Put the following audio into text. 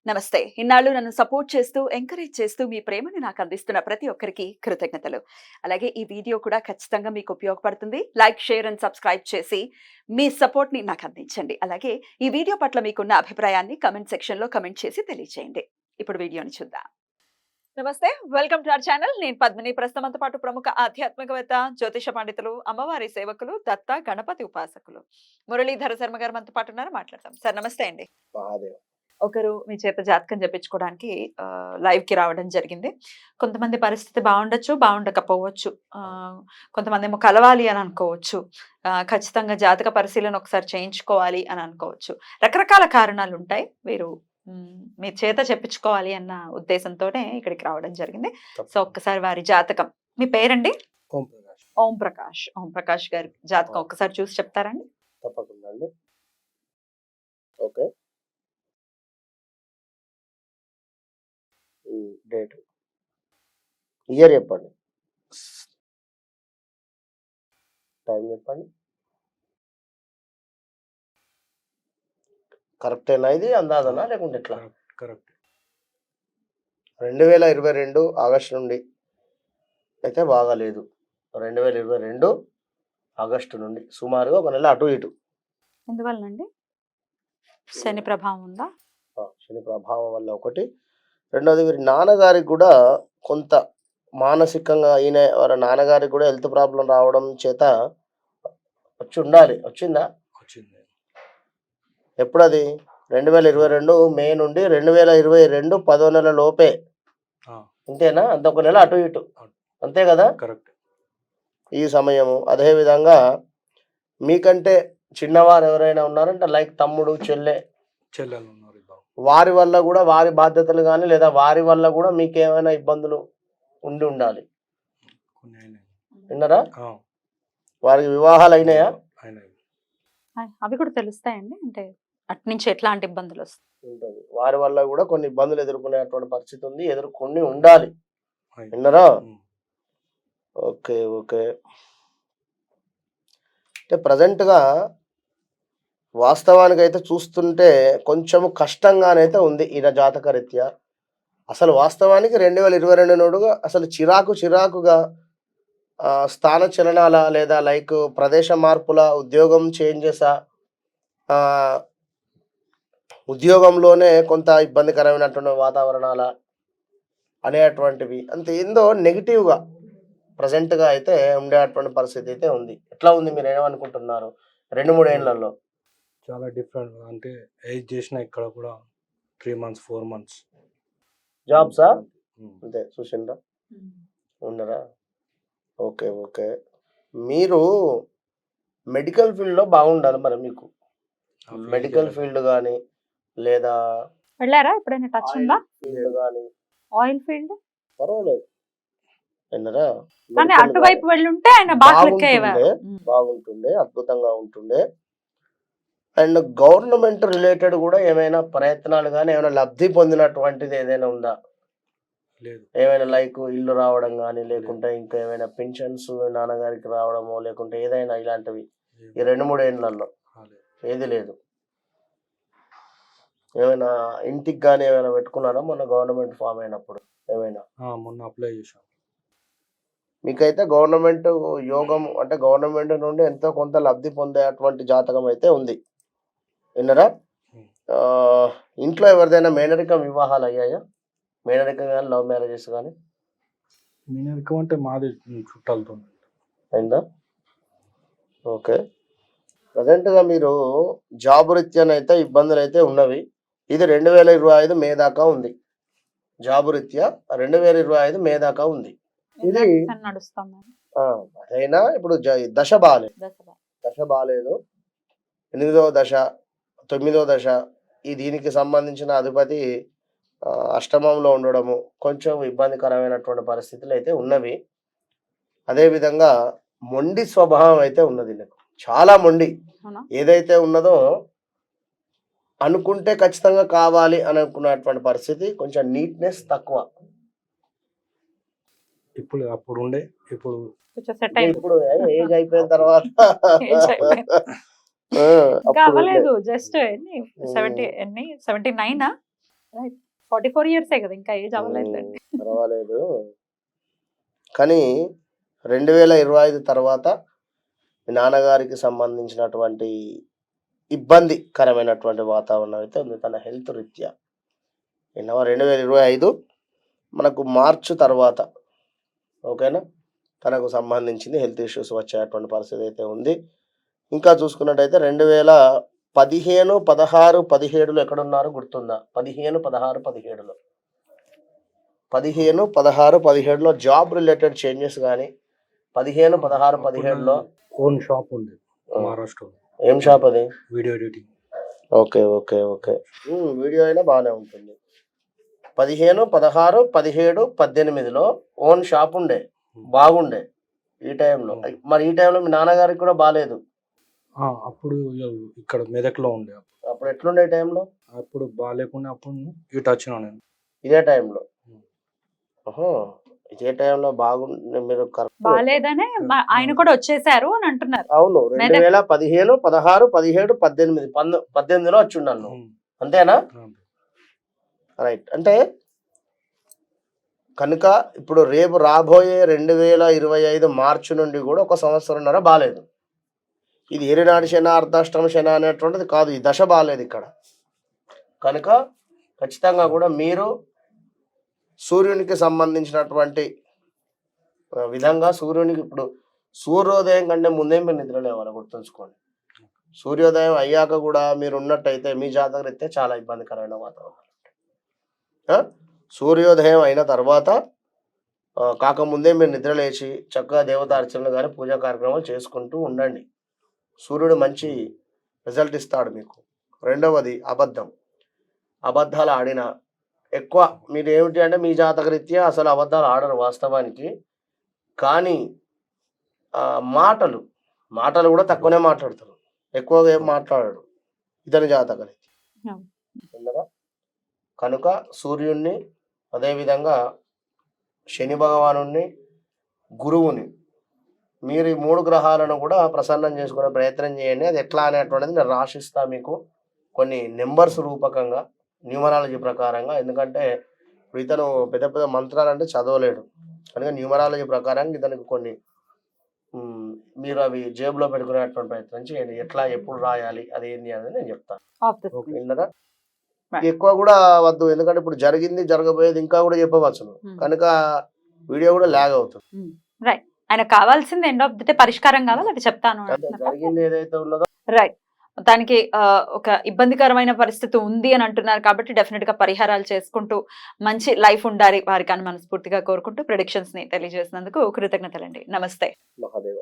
నమస్తే. ఇన్నాళ్ళు నన్ను సపోర్ట్ చేస్తూ, ఎంకరేజ్ చేస్తూ మీ ప్రేమని నాకు అందిస్తున్న ప్రతి ఒక్కరికి కృతజ్ఞతలు. అలాగే ఈ వీడియో కూడా ఖచ్చితంగా మీకు ఉపయోగపడుతుంది. లైక్, షేర్ అండ్ సబ్స్క్రైబ్ చేసి మీ సపోర్ట్‌ని నాకు అందించండి. అలాగే ఈ వీడియో పట్ల మీకున్న అభిప్రాయాన్ని కామెంట్ సెక్షన్‌లో కామెంట్ చేసి తెలియజేయండి. ఇప్పుడు వీడియోని చూద్దాం. నమస్తే. Welcome to our channel. నేను పద్మిని. ప్రస్తుతంతో పాటు ప్రముఖ ఆధ్యాత్మికవేత్త, జ్యోతిష పండితులు, అమ్మవారి సేవకులు, దత్త గణపతి ఉపాసకులు మురళీధర శర్మ గారు మనతో పాటు ఉన్నారు. మాట్లాడతాం. సార్ నమస్తే అండి. మహాదేవ్. ఒకరు మీ చేత జాతకం చెప్పించుకోవడానికి లైవ్‌కి రావడం జరిగింది. కొంతమంది పరిస్థితి బావుండొచ్చు, బావుండకపోవచ్చు. కొంతమందేమో కలవాలి అని అనుకోవచ్చు. ఖచ్చితంగా జాతక పరిశీలన ఒకసారి చేయించుకోవాలి అని అనుకోవచ్చు. రకరకాల కారణాలుంటాయి. వీరు మీ చేత చెప్పించుకోవాలి అన్న ఉద్దేశంతోనే ఇక్కడికి రావడం జరిగింది. సో, ఒక్కసారి వారి జాతకం. మీ పేరండి? ఓం ప్రకాష్. ఓం ప్రకాష్. ఓం ప్రకాష్ గారి జాతకం ఒక్కసారి చూసి చెప్తారండి? తప్పకుండా అండి. ఓకే. డేట్, ఇయర్ చెప్పండి, టైం చెప్పండి. కరెక్టేనా ఇది? అందాదనా లేకుంటే ఎట్లా? కరెక్ట్. 2022 ఆగస్టు నుండి అయితే బాగాలేదు. 2022 ఆగస్టు నుండి సుమారుగా ఒక నెల అటు ఇటు. ఎందువల్లండి? శని ప్రభావం ఉందా? శని ప్రభావం వల్ల ఒకటి. రెండోది వీరి నాన్నగారికి కూడా కొంత మానసికంగా వారి నాన్నగారికి కూడా హెల్త్ ప్రాబ్లం రావడం చేత వచ్చి ఉండాలి. వచ్చిందా? వచ్చింది. ఎప్పుడది? 2022 మే నుండి 2022 10వ నెల లోపే. అంతేనా? అంత ఒక నెల అటు ఇటు, అంతే కదా? కరెక్ట్. ఈ సమయము. అదేవిధంగా మీకంటే చిన్నవారు ఎవరైనా ఉన్నారంటే లైక్ తమ్ముడు, చెల్లెలు ఉన్నారు. వారి వల్ల కూడా వారి బాధ్యతలు కానీ లేదా వారి వల్ల కూడా మీకేమైనా ఇబ్బందులు ఉండి ఉండాలి. విన్నారా? వారికి వివాహాలు అయినాయా? అవి కూడా తెలుస్తాయండి. అంటే అట్నుంచి ఎట్లాంటి ఇబ్బందులు వస్తాయి? ఉంటుంది. వారి వల్ల కూడా కొన్ని ఇబ్బందులు ఎదుర్కొనేటువంటి పరిస్థితి ఉంది, ఎదుర్కొని ఉండాలి. విన్నారా? Okay okay. అంటే ప్రజెంట్గా వాస్తవానికి అయితే చూస్తుంటే కొంచెము కష్టంగానైతే ఉంది ఈయన జాతక రీత్యా. అసలు వాస్తవానికి 2022 నోడుగా అసలు చిరాకుగా స్థాన చలనాల లేదా లైక్ ప్రదేశ మార్పుల, ఉద్యోగం చేంజెసా, ఉద్యోగంలోనే కొంత ఇబ్బందికరమైనటువంటి వాతావరణాల అనేటువంటివి అంత ఏందో నెగిటివ్గా ప్రజెంట్గా అయితే ఉండేటువంటి పరిస్థితి అయితే ఉంది. ఎట్లా ఉంది, మీరు ఏమనుకుంటున్నారు? 2-3 ఏళ్లలో చాలా డిఫరెంట్. అంటే ఏజ్ చేసిన ఇక్కడ కూడా 3 months 4 months జాబ్సా అంతే చూసిండ్రా ఉన్నారా? Okay okay. మీరు మెడికల్ ఫీల్డ్లో బాగుండాలి. మరి మీకు మెడికల్ ఫీల్డ్ కానీ లేదా వెళ్ళారా ఎప్పుడైనా? టచ్ ఉందా? ఫీల్డ్ కానీ ఆయిల్ ఫీల్డ్ పర్వాలేదు. విన్నారా? కానీ అటువైపు వెళ్ళుంటే ఆయన బాగా క్లిక్ అయ్యేవారు. బాగుంటుండే, అద్భుతంగా ఉంటుండే. అండ్ గవర్నమెంట్ రిలేటెడ్ కూడా ఏమైనా ప్రయత్నాలు కానీ ఏమైనా లబ్ధి పొందినటువంటిది ఏదైనా ఉందా? లేదు. ఏమైనా లైక్ ఇల్లు రావడం కానీ లేకుంటే ఇంకా ఏమైనా పెన్షన్స్ నాన్నగారికి రావడమో లేకుంటే ఏదైనా ఇలాంటివి ఈ 2-3 ఏళ్లలో ఏది లేదు. ఏమైనా ఇంటికి కానీ ఏమైనా పెట్టుకున్నారా మొన్న గవర్నమెంట్ ఫామ్ అయినప్పుడు? ఏమైనా మొన్న అప్లై చేశాం. మీకైతే గవర్నమెంట్ యోగం అంటే గవర్నమెంట్ నుండి ఎంతో కొంత లబ్ధి పొందేటువంటి జాతకం అయితే ఉంది. విన్నరా? ఇంట్లో ఎవరిదైనా మేనరికం వివాహాలు అయ్యాయా? మేనరికం కానీ లవ్ మ్యారేజెస్ కానీ? మేనరికం అంటే మాది చుట్టాలతో అయిందా? ఓకే. ప్రజెంట్గా మీరు జాబ్ రీత్యానైతే ఇబ్బందులు అయితే ఉన్నవి. ఇది 2025 మే దాకా ఉంది. జాబ్ రీత్యా 2025 మే దాకా ఉంది. ఇది అదైనా ఇప్పుడు దశ బాగాలేదు. 8వ దశ 9వ దశ ఈ దీనికి సంబంధించిన అధిపతి అష్టమంలో ఉండడము కొంచెం ఇబ్బందికరమైనటువంటి పరిస్థితులు అయితే ఉన్నవి. అదేవిధంగా మొండి స్వభావం అయితే ఉన్నది. చాలా మొండి ఏదైతే ఉన్నదో అనుకుంటే ఖచ్చితంగా కావాలి అని అనుకున్నటువంటి పరిస్థితి. కొంచెం నీట్నెస్ తక్కువ. ఇప్పుడు అప్పుడు ఉండే ఇప్పుడు ఏజ్ అయిపోయిన తర్వాత అవ్వలేదు. జస్ట్ 79 44 years కదా, ఇంకా ఏజ్ అవ్వలేదండి. పర్వాలేదు. కానీ 2025 తర్వాత మీ నాన్నగారికి సంబంధించినటువంటి ఇబ్బందికరమైనటువంటి వాతావరణం అయితే ఉంది తన హెల్త్ రీత్యా. 2025 మనకు మార్చ్ తర్వాత ఓకేనా, తనకు సంబంధించింది హెల్త్ ఇష్యూస్ వచ్చేటువంటి పరిస్థితి అయితే ఉంది. ఇంకా చూసుకున్నట్టయితే 2015, 16, 17లో ఎక్కడున్నారో గుర్తుందా? 15, 16, 17లో 15, 16, 17లో జాబ్ రిలేటెడ్ చేంజెస్ కానీ 15, 16, 17లో ఓన్ షాప్ ఉంది మహారాష్ట్రలో. ఏం షాప్ అది? Video editing. Okay okay okay. Video అయినా బాగానే ఉంటుంది. 15, 16, 17, 18లో ఓన్ షాప్ ఉండే, బాగుండే ఈ టైంలో. మరి ఈ టైంలో మీ నాన్నగారికి కూడా బాగాలేదు. అప్పుడు ఇక్కడ మెదక్లో ఉండే. అప్పుడు ఎట్లుండే ఈ టైంలో? అప్పుడు బాగాలేకుండా అప్పుడు ఇటు వచ్చినా నేను. ఇదే టైంలో? ఓహో, ఇదే టైంలో బాగుండే. మీరు కరెక్ట్. బాగాలేదనే ఆయన కూడా వచ్చేసారు అని అంటున్నారు. అవును, 2015, 16, 17, 18, 18లో వచ్చి ఉన్నాను. అంతేనా? రైట్. అంటే కనుక ఇప్పుడు రేపు రాబోయే 2025 మార్చి నుండి కూడా 1 సంవత్సరంన్నర బాగాలేదు. ఇది ఏరినాడు శన, అర్ధాష్టమ శన అనేటువంటిది కాదు, ఈ దశ బాగాలేదు ఇక్కడ. కనుక ఖచ్చితంగా కూడా మీరు సూర్యునికి సంబంధించినటువంటి విధంగా సూర్యునికి ఇప్పుడు సూర్యోదయం కంటే ముందే మీరు నిద్ర లేవాలి, గుర్తుంచుకోండి. సూర్యోదయం అయ్యాక కూడా మీరు ఉన్నట్టయితే మీ జాతక రీత్యా చాలా ఇబ్బందికరమైన వాతావరణం. సూర్యోదయం అయిన తర్వాత కాకముందే మీరు నిద్ర లేచి చక్కగా దేవతార్చనలు కానీ పూజా కార్యక్రమాలు చేసుకుంటూ ఉండండి. సూర్యుడు మంచి రిజల్ట్ ఇస్తాడు మీకు. రెండవది అబద్ధం. అబద్ధాలు ఆడిన ఎక్కువ మీరు ఏమిటి అంటే మీ జాతక రీత్యా అసలు అబద్ధాలు ఆడరు వాస్తవానికి. కానీ మాటలు కూడా తక్కువనే మాట్లాడతారు, ఎక్కువగా ఏం మాట్లాడడు ఇతని జాతక రీత్యా. కనుక సూర్యుడిని, అదేవిధంగా శని భగవానుడిని, గురువుని, మీరు ఈ 3 గ్రహాలను కూడా ప్రసన్నం చేసుకునే ప్రయత్నం చేయండి. అది ఎట్లా అనేటువంటిది నేను రాసిస్తా మీకు కొన్ని నెంబర్స్ రూపకంగా, న్యూమరాలజీ ప్రకారంగా. ఎందుకంటే ఇప్పుడు ఇతను పెద్ద పెద్ద మంత్రాలు అంటే చదవలేడు కనుక న్యూమరాలజీ ప్రకారంగా ఇతనికి కొన్ని మీరు అవి జేబులో పెట్టుకునేటువంటి ప్రయత్నం చేయండి. ఎట్లా ఎప్పుడు రాయాలి అది ఏంటి అనేది నేను చెప్తాను. విన్నారా? ఎక్కువ కూడా వద్దు, ఎందుకంటే ఇప్పుడు జరిగింది జరగబోయేది ఇంకా కూడా చెప్పవచ్చు కనుక వీడియో కూడా లాగ్ అవుతుంది. రైట్. ఆయన కావాల్సింది ఎండ్ ఆఫ్ ది డే పరిష్కారం కావాలి, అది చెప్తాను. జరిగింది ఏదైతే ఉన్నదో రైట్. దానికి ఒక ఇబ్బందికరమైన పరిస్థితి ఉంది అని అంటున్నారు కాబట్టి డెఫినెట్ గా పరిహారాలు చేసుకుంటూ మంచి లైఫ్ ఉండాలి వారికి అని మనస్ఫూర్తిగా కోరుకుంటూ ప్రెడిక్షన్స్ ని తెలియజేసినందుకు కృతజ్ఞతలండి. నమస్తే. మహాదేవ.